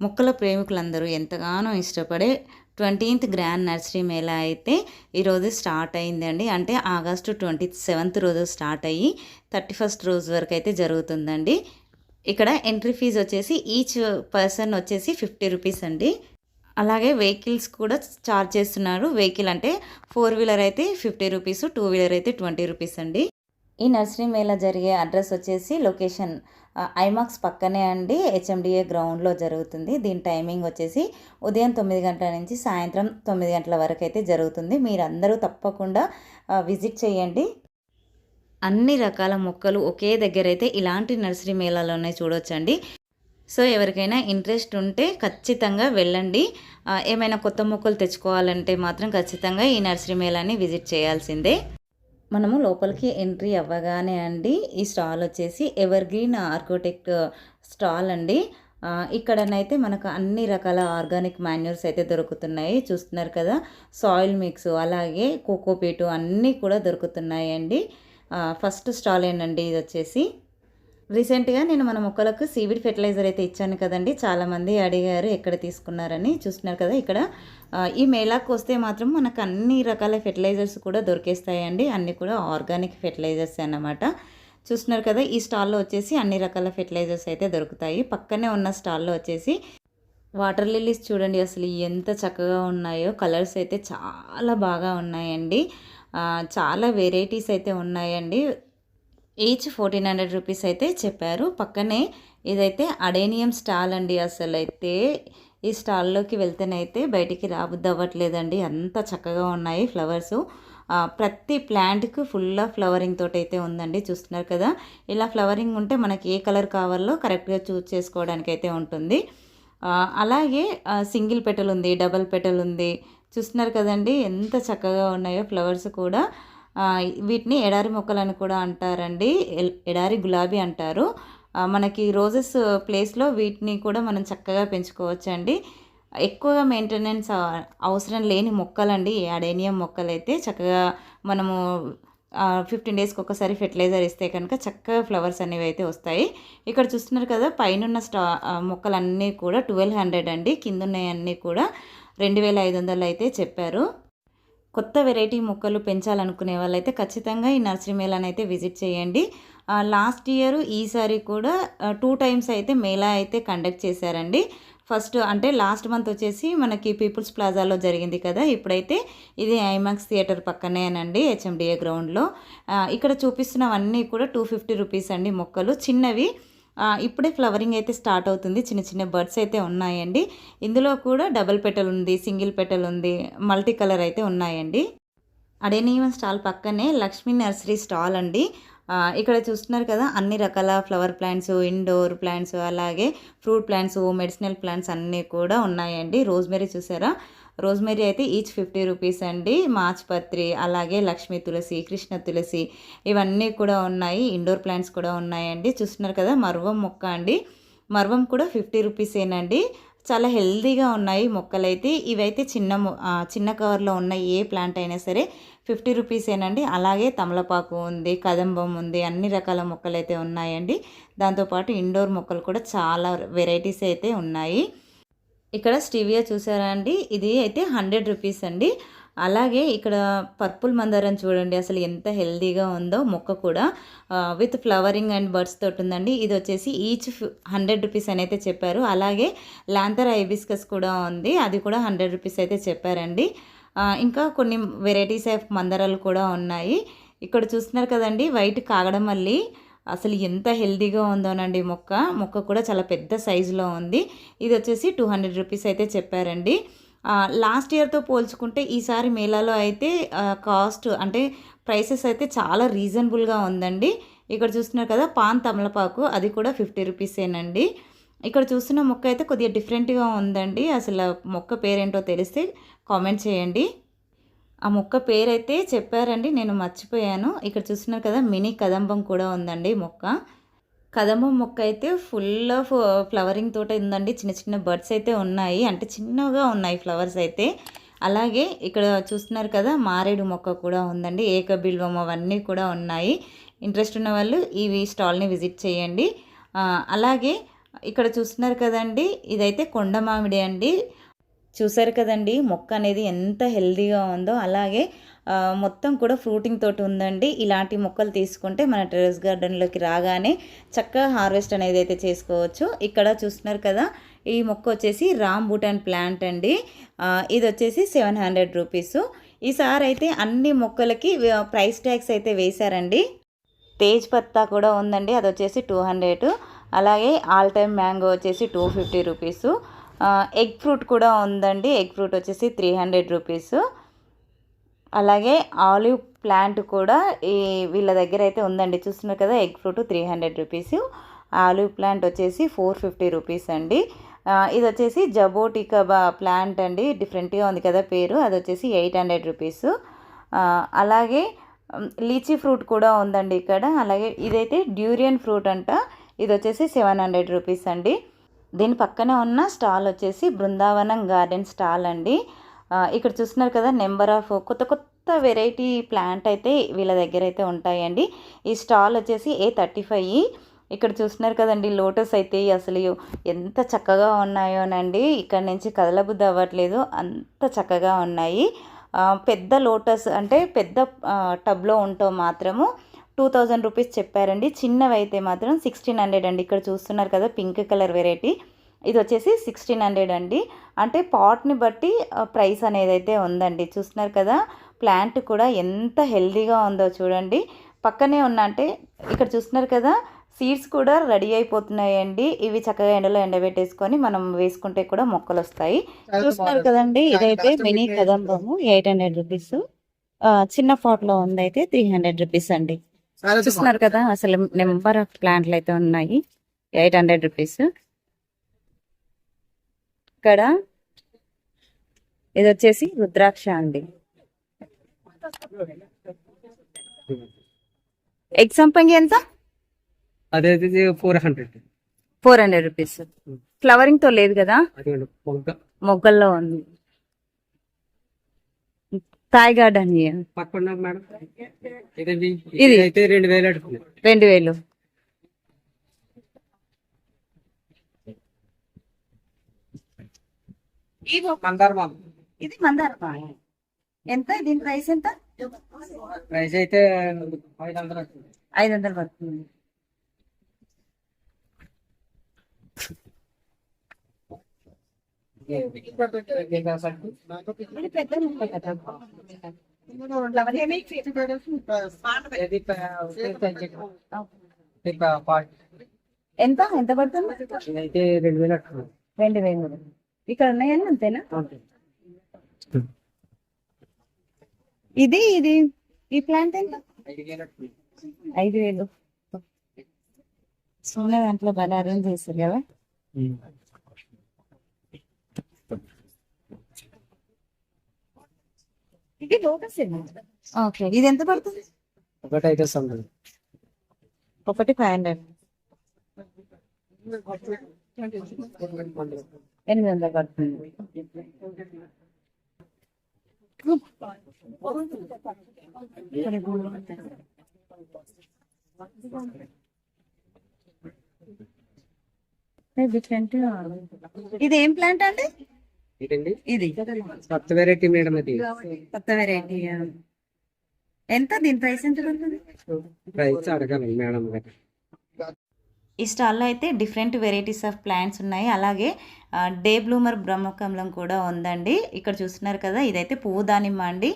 మొక్కల ప్రేమికులందరూ ఎంతగానో ఇష్టపడే 20th గ్రాండ్ నర్సరీ మేళా అయితే ఈరోజు స్టార్ట్ అయిందండి. అంటే ఆగస్టు 27th రోజు స్టార్ట్ అయ్యి 31st రోజు వరకు అయితే జరుగుతుందండి. ఇక్కడ ఎంట్రీ ఫీజు వచ్చేసి ఈచ్ పర్సన్ వచ్చేసి 50 రూపీస్ అండి. అలాగే వెహికల్స్ కూడా చార్జ్ చేస్తున్నారు. వెహికల్ అంటే 4 వీలర్ అయితే 50 రూపీస్, 2 వీలర్ అయితే 20 రూపీస్ అండి. ఈ నర్సరీ మేళా జరిగే అడ్రస్ వచ్చేసి లొకేషన్ ఐమాక్స్ పక్కనే అండి, హెచ్ఎండిఏ గ్రౌండ్లో జరుగుతుంది. దీని టైమింగ్ వచ్చేసి ఉదయం 9 గంటల నుంచి సాయంత్రం 9 గంటల వరకు అయితే జరుగుతుంది. మీరందరూ తప్పకుండా విజిట్ చేయండి. అన్ని రకాల మొక్కలు ఒకే దగ్గర అయితే ఇలాంటి నర్సరీ మేళాలోనే చూడొచ్చండి. సో ఎవరికైనా ఇంట్రెస్ట్ ఉంటే ఖచ్చితంగా వెళ్ళండి. ఏమైనా కొత్త మొక్కలు తెచ్చుకోవాలంటే మాత్రం ఖచ్చితంగా ఈ నర్సరీ మేళాని విజిట్ చేయాల్సిందే. మనము లోపలికి ఎంట్రీ అవ్వగానే అండి, ఈ స్టాల్ వచ్చేసి ఎవర్ గ్రీన్ ఆర్కోటెక్ స్టాల్ అండి. ఇక్కడనైతే మనకు అన్ని రకాల ఆర్గానిక్ మాన్యూర్స్ అయితే దొరుకుతున్నాయి. చూస్తున్నారు కదా, సాయిల్ మిక్స్ అలాగే కోకోపీటు అన్నీ కూడా దొరుకుతున్నాయి అండి. ఫస్ట్ స్టాల్ ఏంటండి ఇది వచ్చేసి. రీసెంట్గా నేను మన మొక్కలకు సీవిడ్ ఫెర్టిలైజర్ అయితే ఇచ్చాను కదండి. చాలామంది అడిగారు ఎక్కడ తీసుకున్నారని. చూస్తున్నారు కదా, ఇక్కడ ఈ మేళాకు వస్తే మాత్రం మనకు అన్ని రకాల ఫెర్టిలైజర్స్ కూడా దొరికేస్తాయండి. అన్నీ కూడా ఆర్గానిక్ ఫెర్టిలైజర్స్ అన్నమాట. చూస్తున్నారు కదా, ఈ స్టాల్లో వచ్చేసి అన్ని రకాల ఫెర్టిలైజర్స్ అయితే దొరుకుతాయి. పక్కనే ఉన్న స్టాల్లో వచ్చేసి వాటర్ లిల్లీస్ చూడండి అసలు ఎంత చక్కగా ఉన్నాయో. కలర్స్ అయితే చాలా బాగా ఉన్నాయండి. చాలా వెరైటీస్ అయితే ఉన్నాయండి. ఈచ్ 1400 రూపీస్ అయితే చెప్పారు. పక్కనే ఇదైతే అడేనియం స్టాల్ అండి. అసలు అయితే ఈ స్టాల్లోకి వెళ్తేనైతే బయటికి రాబుద్ది అవ్వట్లేదండి, అంత చక్కగా ఉన్నాయి ఫ్లవర్స్. ప్రతి ప్లాంట్కి ఫుల్ ఆఫ్ ఫ్లవరింగ్ తోటి అయితే ఉందండి. చూస్తున్నారు కదా, ఇలా ఫ్లవరింగ్ ఉంటే మనకి ఏ కలర్ కావాలో కరెక్ట్గా చూస్ చేసుకోవడానికి అయితే ఉంటుంది. అలాగే సింగిల్ పెటల్ ఉంది, డబల్ పెటల్ ఉంది. చూస్తున్నారు కదండి ఎంత చక్కగా ఉన్నాయో ఫ్లవర్స్ కూడా. వీటిని ఎడారి మొక్కలని కూడా అంటారండి, ఎడారి గులాబీ అంటారు. మనకి రోజెస్ ప్లేస్లో వీటిని కూడా మనం చక్కగా పెంచుకోవచ్చండి. ఎక్కువగా మెయింటెనెన్స్ అవసరం లేని మొక్కలండి అడేనియం మొక్కలైతే. చక్కగా మనము 15 డేస్కి ఒకసారి ఫెర్టిలైజర్ ఇస్తే కనుక చక్కగా ఫ్లవర్స్ అనేవి అయితే వస్తాయి. ఇక్కడ చూస్తున్నారు కదా, పైన మొక్కలన్నీ కూడా 1200 అండి, కింద ఉన్నాయన్నీ కూడా 2500 అయితే చెప్పారు. కొత్త వెరైటీ మొక్కలు పెంచాలనుకునే వాళ్ళైతే ఖచ్చితంగా ఈ నర్సరీ మేళాని అయితే విజిట్ చేయండి. లాస్ట్ ఇయర్ ఈసారి కూడా 2 టైమ్స్ అయితే మేళా అయితే కండక్ట్ చేశారండి. ఫస్ట్ అంటే లాస్ట్ మంత్ వచ్చేసి మనకి పీపుల్స్ ప్లాజాలో జరిగింది కదా, ఇప్పుడైతే ఇది ఐమాక్స్ థియేటర్ పక్కనేనండి, హెచ్ఎండిఏ గ్రౌండ్లో. ఇక్కడ చూపిస్తున్నవన్నీ కూడా 250 రూపీస్ అండి మొక్కలు, చిన్నవి. ఇప్పుడే ఫ్లవరింగ్ అయితే స్టార్ట్ అవుతుంది. చిన్న చిన్న బర్డ్స్ అయితే ఉన్నాయండి. ఇందులో కూడా డబుల్ పెటల్ ఉంది, సింగిల్ పెటల్ ఉంది, మల్టీ కలర్ అయితే ఉన్నాయండి. అడేనియం స్టాల్ పక్కనే లక్ష్మీ నర్సరీ స్టాల్ అండి. ఇక్కడ చూస్తున్నారు కదా, అన్ని రకాల ఫ్లవర్ ప్లాంట్స్, ఇండోర్ ప్లాంట్స్, అలాగే ఫ్రూట్ ప్లాంట్స్, మెడిసినల్ ప్లాంట్స్ అన్నీ కూడా ఉన్నాయండి. రోజ్మెరీ చూసారా, రోజ్మెరీ అయితే ఈచ్ 50 రూపీస్ అండి. మాచిపత్రి, అలాగే లక్ష్మీ తులసి, కృష్ణ తులసి ఇవన్నీ కూడా ఉన్నాయి. ఇండోర్ ప్లాంట్స్ కూడా ఉన్నాయండి. చూస్తున్నారు కదా, మర్వం మొక్క అండి. మర్వం కూడా 50 రూపీసేనండి. చాలా హెల్దీగా ఉన్నాయి మొక్కలైతే. ఇవైతే చిన్న కవర్లో ఉన్న ఏ ప్లాంట్ అయినా సరే 50 రూపీసేనండి. అలాగే తమలపాకు ఉంది, కదంబం ఉంది, అన్ని రకాల మొక్కలు అయితే ఉన్నాయండి. దాంతోపాటు ఇండోర్ మొక్కలు కూడా చాలా వెరైటీస్ అయితే ఉన్నాయి. ఇక్కడ స్టీవియా చూసారా అండి, ఇది అయితే 100 రూపీస్ అండి. అలాగే ఇక్కడ పర్పుల్ మందారం చూడండి అసలు ఎంత హెల్దీగా ఉందో మొక్క కూడా. విత్ ఫ్లవరింగ్ అండ్ బర్డ్స్ తోటి ఉందండి. ఇది వచ్చేసి ఈచ్ 100 రూపీస్ అని అయితే చెప్పారు. అలాగే లాంతర్ హైబిస్కస్ కూడా ఉంది, అది కూడా 100 రూపీస్ అయితే చెప్పారండి. ఇంకా కొన్ని వెరైటీస్ ఆఫ్ మందారాలు కూడా ఉన్నాయి. ఇక్కడ చూస్తున్నారు కదండి, వైట్ కాగడమల్లి అసలు ఎంత హెల్దీగా ఉందోనండి. మొక్క కూడా చాలా పెద్ద సైజులో ఉంది. ఇది వచ్చేసి 200 రూపీస్ అయితే చెప్పారండి. లాస్ట్ ఇయర్తో పోల్చుకుంటే ఈసారి మేళాలో అయితే కాస్ట్ అంటే ప్రైసెస్ అయితే చాలా రీజనబుల్గా ఉందండి. ఇక్కడ చూస్తున్నారు కదా, పాన్ తమలపాకు అది కూడా 50 రూపీసేనండి. ఇక్కడ చూస్తున్న మొక్క అయితే కొద్దిగా డిఫరెంట్గా ఉందండి. అసలు మొక్క పేరేంటో తెలిస్తే కామెంట్ చేయండి. ఆ మొక్క పేరైతే చెప్పారండి, నేను మర్చిపోయాను. ఇక్కడ చూస్తున్నారు కదా, మినీ కదంబం కూడా ఉందండి మొక్క. కదంబం మొక్క అయితే ఫుల్ ఆఫ్ ఫ్లవరింగ్ తోట ఉందండి. చిన్న చిన్న బర్డ్స్ అయితే ఉన్నాయి, అంటే చిన్నగా ఉన్నాయి ఫ్లవర్స్ అయితే. అలాగే ఇక్కడ చూస్తున్నారు కదా, మారేడు మొక్క కూడా ఉందండి, ఏకబిల్వం అవన్నీ కూడా ఉన్నాయి. ఇంట్రెస్ట్ ఉన్న వాళ్ళు ఈ స్టాల్ని విజిట్ చేయండి. అలాగే ఇక్కడ చూస్తున్నారు కదండి, ఇదైతే కొండ మామిడి అండి. చూసారు కదండి మొక్క అనేది ఎంత హెల్తీగా ఉందో. అలాగే మొత్తం కూడా ఫ్రూటింగ్ తోటి ఉందండి. ఇలాంటి మొక్కలు తీసుకుంటే మన టెర్రస్ గార్డెన్లోకి రాగానే చక్కగా హార్వెస్ట్ అనేది అయితే చేసుకోవచ్చు. ఇక్కడ చూస్తున్నారు కదా, ఈ మొక్క వచ్చేసి రాంబూటాన్ ప్లాంట్ అండి. ఇది వచ్చేసి 700 రూపీస్. ఈసారి అయితే అన్ని మొక్కలకి ప్రైస్ ట్యాగ్స్ అయితే వేశారండి. తేజ్ పత్తా కూడా ఉందండి, అది వచ్చేసి 200. అలాగే ఆల్ టైమ్ మ్యాంగో వచ్చేసి 250 రూపీస్. ఎగ్ ఫ్రూట్ కూడా ఉందండి, ఎగ్ ఫ్రూట్ వచ్చేసి 300 రూపీస్. అలాగే ఆలివ్ ప్లాంట్ కూడా వీళ్ళ దగ్గర అయితే ఉందండి. చూస్తున్నారు కదా, egg fruit 300 rupees. Olive plant వచ్చేసి 450 రూపీస్ అండి. ఇది వచ్చేసి జబోటికా ప్లాంట్ అండి, డిఫరెంట్గా ఉంది కదా పేరు. అది వచ్చేసి 800 రూపీస్. అలాగే లీచీ ఫ్రూట్ కూడా ఉందండి ఇక్కడ. అలాగే ఇదైతే డ్యూరియన్ ఫ్రూట్ అంట, ఇది వచ్చేసి 700 రూపీస్ అండి. దీని పక్కన ఉన్న స్టాల్ వచ్చేసి బృందావనం గార్డెన్ స్టాల్ అండి. ఇక్కడ చూస్తున్నారు కదా, నెంబర్ ఆఫ్ కొత్త కొత్త వెరైటీ ప్లాంట్ అయితే వీళ్ళ దగ్గర అయితే ఉంటాయండి. ఈ స్టాల్ వచ్చేసి A35. ఇక్కడ చూస్తున్నారు కదండి, లోటస్ అయితే అసలు ఎంత చక్కగా ఉన్నాయోనండి. ఇక్కడ నుంచి కదలబుద్ధి అవ్వట్లేదు, అంత చక్కగా ఉన్నాయి. పెద్ద లోటస్ అంటే పెద్ద టబ్లో ఉంటో మాత్రము 2000 రూపీస్ చెప్పారండి. చిన్నవి అయితే మాత్రం 1600 అండి. ఇక్కడ చూస్తున్నారు కదా, పింక్ కలర్ వెరైటీ, ఇది వచ్చేసి 1600 అండి. అంటే పాట్ని బట్టి ప్రైస్ అనేది అయితే ఉందండి. చూస్తున్నారు కదా, ప్లాంట్ కూడా ఎంత హెల్తీగా ఉందో చూడండి. పక్కనే ఉన్న అంటే ఇక్కడ చూస్తున్నారు కదా, సీడ్స్ కూడా రెడీ అయిపోతున్నాయండి. ఇవి చక్కగా ఎండలో ఎండబెట్టేసుకొని మనం వేసుకుంటే కూడా మొక్కలు వస్తాయి. చూస్తున్నారు కదండి, ఇదైతే మినీ కదంబము 800 రూపీస్. చిన్న పాట్లో ఉంది అయితే 300 రూపీస్ అండి. చూస్తున్నారు కదా, అసలు నెంబర్ ఆఫ్ ప్లాంట్లు అయితే ఉన్నాయి. 800 రూపీస్. ఇక్కడ ఇది వచ్చేసి రుద్రాక్ష అండి. ఎగ్ సంపంగి ఎంత? అదే 400 రూపీస్. ఫ్లవరింగ్ తో లేదు కదా, మొగ్గల్లో ఉంది. థాయ్ గార్డెన్ పక్కన మేడం, ఇది అయితే 2000. ఇది మందార ఎంత? దీని ప్రైస్ ఎంత? ప్రైస్ అయితే 500 పడుతుంది. ఎంత ఎంత పడుతుంది? 2000. ఇక్కడ ఉన్నాయని అంతేనా? ఇది ఇది ఈ ప్లాంట్ ఎంత? 5000. చిన్న దాంట్లో బాగా అరేంజ్ చేస్తారు కదా. ఇది లోటస్. ఓకే, ఇది ఎంత పడుతుంది? ఒకటి 500. ఒకటి 500. 800 పడుతుంది. ఇది ఏం ప్లాంట్ అండి? ఇది కొత్త వెరైటీ మేడం, అది కొత్త వెరైటీ. ఎంత? దీని ప్రైస్ ఎంత పడుతుంది? ప్రైస్ అడగాలి మేడం గారు. ఈ స్టాల్లో అయితే డిఫరెంట్ వెరైటీస్ ఆఫ్ ప్లాంట్స్ ఉన్నాయి. అలాగే డే బ్లూమర్ బ్రహ్మకమలం కూడా ఉందండి. ఇక్కడ చూస్తున్నారు కదా, ఇదైతే పువ్వు దానిమ్మ అండి.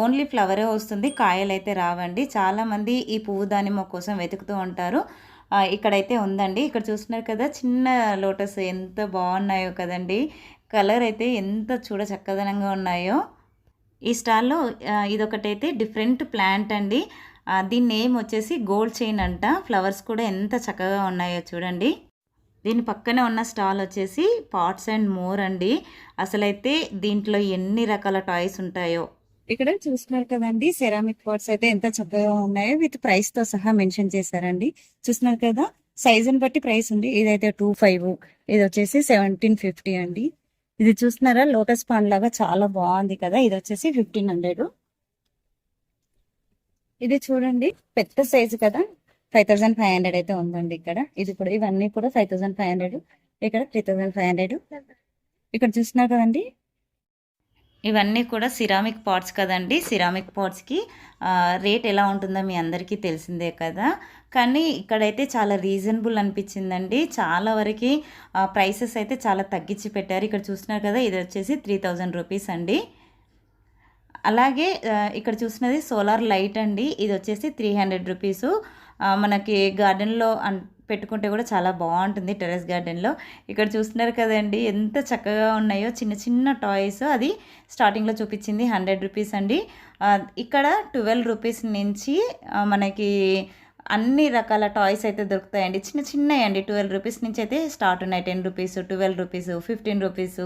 ఓన్లీ ఫ్లవరే వస్తుంది, కాయలు అయితే రావండి. చాలామంది ఈ పువ్వు దానిమ్మ కోసం వెతుకుతూ ఉంటారు. ఇక్కడైతే ఉందండి. ఇక్కడ చూస్తున్నారు కదా, చిన్న లోటస్ ఎంత బాగున్నాయో కదండి. కలర్ అయితే ఎంత చూడ చక్కదనంగా ఉన్నాయో. ఈ స్టాల్లో ఇదొకటైతే డిఫరెంట్ ప్లాంట్ అండి. దీని నేమ్ వచ్చేసి గోల్డ్ చైన్ అంట. ఫ్లవర్స్ కూడా ఎంత చక్కగా ఉన్నాయో చూడండి. దీని పక్కనే ఉన్న స్టాల్ వచ్చేసి పాట్స్ అండ్ మోర్ అండి. అసలైతే దీంట్లో ఎన్ని రకాల టాయ్స్ ఉంటాయో. ఇక్కడ చూస్తున్నారు కదండి, సెరామిక్ పాట్స్ అయితే ఎంత చక్కగా ఉన్నాయో విత్ ప్రైస్ తో సహా మెన్షన్ చేశారండి. చూస్తున్నారు కదా, సైజుని బట్టి ప్రైస్ ఉంది. ఇదైతే 2500, ఇది వచ్చేసి 1750 అండి. ఇది చూస్తున్నారా, లోటస్ పాండ్ లాగా చాలా బాగుంది కదా. ఇది వచ్చేసి 1500. ఇది చూడండి, పెద్ద సైజు కదా, 5500 అయితే ఉందండి ఇక్కడ. ఇది కూడా ఇవన్నీ కూడా 5500, ఇక్కడ 3500. ఇక్కడ చూస్తున్నారు కదండి, ఇవన్నీ కూడా సిరామిక్ పాట్స్ కదండి. సిరామిక్ పాట్స్కి రేట్ ఎలా ఉంటుందో మీ అందరికీ తెలిసిందే కదా. కానీ ఇక్కడైతే చాలా రీజనబుల్ అనిపించిందండి. చాలా వరకు ప్రైసెస్ అయితే చాలా తగ్గించి పెట్టారు. ఇక్కడ చూస్తున్నారు కదా, ఇది వచ్చేసి 3000 రూపీస్ అండి. అలాగే ఇక్కడ చూసినది సోలార్ లైట్ అండి. ఇది వచ్చేసి 300 రూపీసు. మనకి గార్డెన్లో పెట్టుకుంటే కూడా చాలా బాగుంటుంది, టెర్రస్ గార్డెన్లో. ఇక్కడ చూస్తున్నారు కదండి ఎంత చక్కగా ఉన్నాయో చిన్న చిన్న టాయ్స్. అది స్టార్టింగ్లో చూపించింది 100 రూపీస్ అండి. ఇక్కడ 12 రూపీస్ నుంచి మనకి అన్ని రకాల టాయ్స్ అయితే దొరుకుతాయండి. చిన్న చిన్నవి అండి, 12 రూపీస్ నుంచి అయితే స్టార్ట్ ఉన్నాయి. 10 రూపీస్, 12 రూపీస్, 15 రూపీస్,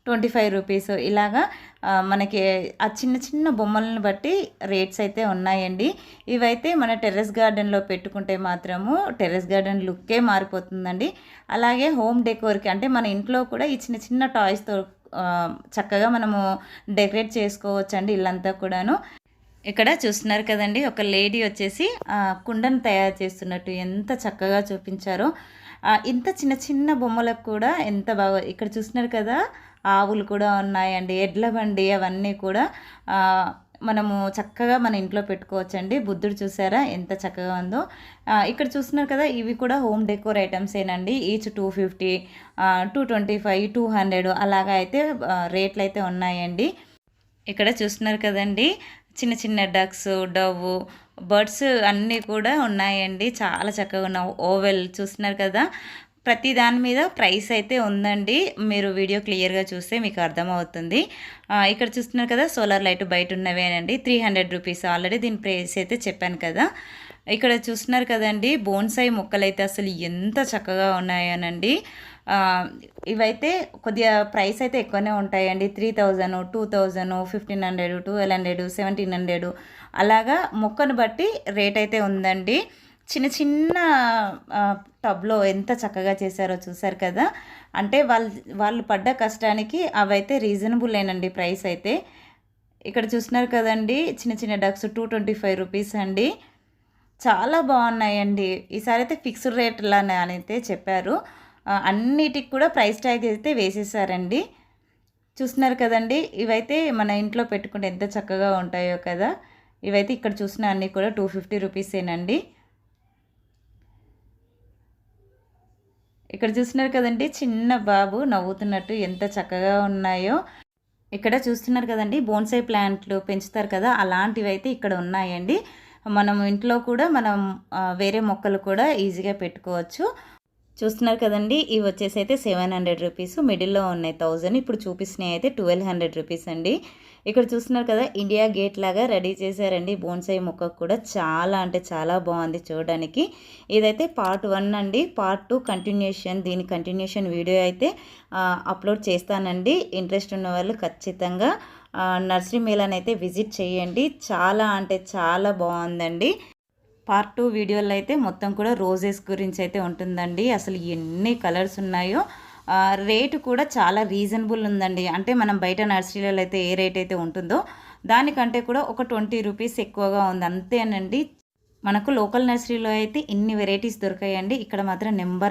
25 రూపీస్ ఇలాగా మనకి ఆ చిన్న చిన్న బొమ్మలను బట్టి రేట్స్ అయితే ఉన్నాయండి. ఇవైతే మన టెర్రస్ గార్డెన్లో పెట్టుకుంటే మాత్రము టెర్రస్ గార్డెన్ లుక్కే మారిపోతుందండి. అలాగే హోమ్ డెకోర్కి అంటే మన ఇంట్లో కూడా ఈ చిన్న చిన్న టాయ్స్తో చక్కగా మనము డెకరేట్ చేసుకోవచ్చండి ఇల్లంతా కూడాను. ఇక్కడ చూస్తున్నారు కదండి, ఒక లేడీ వచ్చేసి కుండను తయారు చేస్తున్నట్టు ఎంత చక్కగా చూపించారో. ఇంత చిన్న చిన్న బొమ్మలకు కూడా ఎంత బాగా. ఇక్కడ చూస్తున్నారు కదా, ఆవులు కూడా ఉన్నాయండి, ఎడ్ల బండి, అవన్నీ కూడా మనము చక్కగా మన ఇంట్లో పెట్టుకోవచ్చండి. బుద్ధుడు చూసారా ఎంత చక్కగా ఉందో. ఇక్కడ చూస్తున్నారు కదా, ఇవి కూడా హోమ్ డెకోర్ ఐటమ్సేనండి. ఈచ్ 250, 225, 200 అలాగా అయితే రేట్లు అయితే ఉన్నాయండి. ఇక్కడ చూస్తున్నారు కదండి, చిన్న చిన్న డక్స్, డవ్వు, బర్డ్స్ అన్నీ కూడా ఉన్నాయండి. చాలా చక్కగా ఉన్నాయి. ఓవెల్ చూస్తున్నారు కదా, ప్రతి దాని మీద ప్రైస్ అయితే ఉందండి. మీరు వీడియో క్లియర్గా చూస్తే మీకు అర్థమవుతుంది. ఇక్కడ చూస్తున్నారు కదా, సోలార్ లైట్ బయట ఉన్నవేనండి, 300 రూపీస్. ఆల్రెడీ దీని ప్రైస్ అయితే చెప్పాను కదా. ఇక్కడ చూస్తున్నారు కదండి, బోన్సాయి మొక్కలు అయితే అసలు ఎంత చక్కగా ఉన్నాయోనండి. ఇవైతే కొద్దిగా ప్రైస్ అయితే ఎక్కువనే ఉంటాయండి. 3000, 2000, 1500, 1200, 1700 అలాగా మొక్కను బట్టి రేట్ అయితే ఉందండి. చిన్న చిన్న టబ్లో ఎంత చక్కగా చేశారో చూసారు కదా. అంటే వాళ్ళు పడ్డ కష్టానికి అవైతే రీజనబుల్లేనండి ప్రైస్ అయితే. ఇక్కడ చూస్తున్నారు కదండి, చిన్న చిన్న డక్స్ 225 రూపీస్ అండి. చాలా బాగున్నాయండి. ఈసారి అయితే ఫిక్స్డ్ రేట్ లానే అయితే చెప్పారు. అన్నిటికి కూడా ప్రైస్ ట్యాగ్ అయితే వేసేసారండి. చూస్తున్నారు కదండి, ఇవైతే మన ఇంట్లో పెట్టుకుంటే ఎంత చక్కగా ఉంటాయో కదా. ఇవైతే ఇక్కడ చూసిన అన్నీ కూడా 250 రూపీసేనండి. ఇక్కడ చూస్తున్నారు కదండి, చిన్న బాబు నవ్వుతున్నట్టు ఎంత చక్కగా ఉన్నాయో. ఇక్కడ చూస్తున్నారు కదండి, బోన్సాయి ప్లాంట్లు పెంచుతారు కదా, అలాంటివి అయితే ఇక్కడ ఉన్నాయండి. మనం ఇంట్లో కూడా మనం వేరే మొక్కలు కూడా ఈజీగా పెట్టుకోవచ్చు. చూస్తున్నారు కదండి, ఇవి వచ్చేసి అయితే 700 రూపీస్, మిడిల్లో ఉన్నాయి 1000. ఇప్పుడు చూపిస్తున్నాయి అయితే 1200 రూపీస్ అండి. ఇక్కడ చూస్తున్నారు కదా, ఇండియా గేట్ లాగా రెడీ చేశారండి బోన్సాయి మొక్క కూడా. చాలా అంటే చాలా బాగుంది చూడడానికి. ఇదైతే పార్ట్ 1 అండి. పార్ట్ 2 కంటిన్యూషన్, దీని కంటిన్యూషన్ వీడియో అయితే అప్లోడ్ చేస్తానండి. ఇంట్రెస్ట్ ఉన్న వాళ్ళు ఖచ్చితంగా నర్సరీ మేళాని అయితే విజిట్ చేయండి. చాలా అంటే చాలా బాగుందండి. పార్ట్ 2 వీడియోలో అయితే మొత్తం కూడా రోజెస్ గురించి అయితే ఉంటుందండి. అసలు ఎన్ని కలర్స్ ఉన్నాయో. రేటు కూడా చాలా రీజనబుల్ ఉందండి. అంటే మనం బయట నర్సరీలలో అయితే ఏ రేట్ అయితే ఉంటుందో దానికంటే కూడా ఒక 20 రూపీస్ ఎక్కువగా ఉంది అంతేనండి. మనకు లోకల్ నర్సరీలో అయితే ఇన్ని వెరైటీస్ దొరికాయండి. ఇక్కడ మాత్రం నెంబర్